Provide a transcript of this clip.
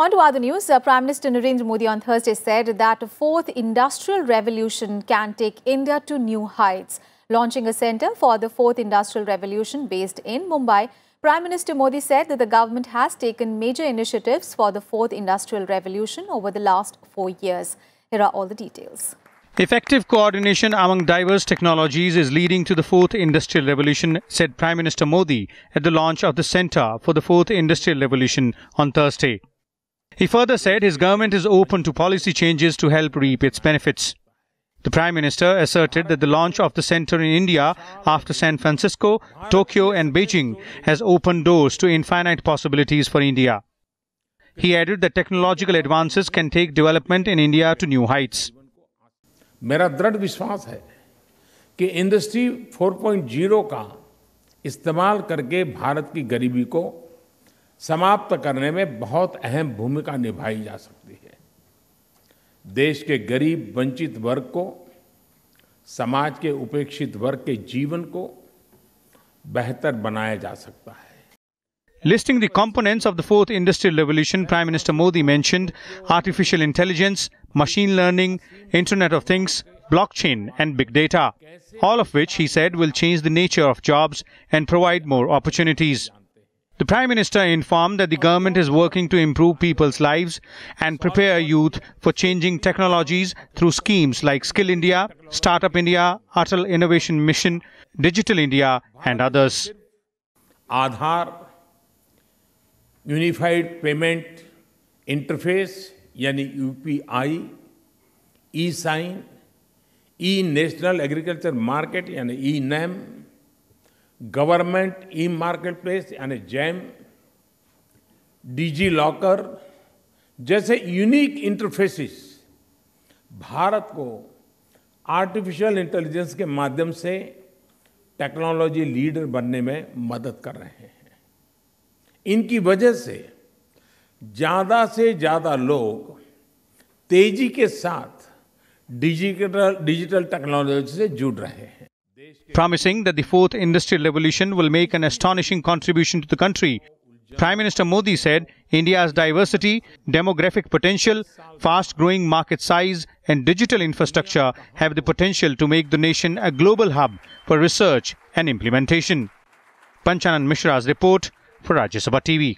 On to other news, Prime Minister Narendra Modi on Thursday said that a fourth industrial revolution can take India to new heights. Launching a centre for the fourth industrial revolution based in Mumbai, Prime Minister Modi said that the government has taken major initiatives for the fourth industrial revolution over the last 4 years. Here are all the details. Effective coordination among diverse technologies is leading to the fourth industrial revolution, said Prime Minister Modi at the launch of the Centre for the Fourth Industrial Revolution on Thursday. He further said his government is open to policy changes to help reap its benefits. The Prime Minister asserted that the launch of the centre in India after San Francisco, Tokyo and Beijing has opened doors to infinite possibilities for India. He added that technological advances can take development in India to new heights. मेरा दृढ़ विश्वास है कि industry 4.0 का इस्तेमाल करके भारत की गरीबी को समाप्त करने में बहुत अहम भूमिका निभाई जा सकती है। देश के गरीब वंचित वर्ग को, समाज के उपेक्षित वर्ग के जीवन को बेहतर बनाया जा सकता है। Listing the components of the fourth industrial revolution, Prime Minister Modi mentioned artificial intelligence, machine learning, Internet of Things, blockchain and big data, all of which, he said, will change the nature of jobs and provide more opportunities. The Prime Minister informed that the government is working to improve people's lives and prepare youth for changing technologies through schemes like Skill India, Startup India, Atal Innovation Mission, Digital India and others. Aadhaar unified payment interface यानी UPI, ई sign, ई national agriculture market यानी e NAM, government e market place यानी jam, digi locker जैसे unique interfaces Bharat को artificial intelligence के माध्यम से technology leader बनने में मदद कर रहे हैं। इनकी वजह से ज़्यादा लोग तेजी के साथ डिजिटल टेक्नोलॉजी से जुड़ रहे हैं। Promising that the fourth industrial revolution will make an astonishing contribution to the country, Prime Minister Modi said India's diversity, demographic potential, fast-growing market size and digital infrastructure have the potential to make the nation a global hub for research and implementation. Panchanan Mishra's report for Rajya Sabha TV.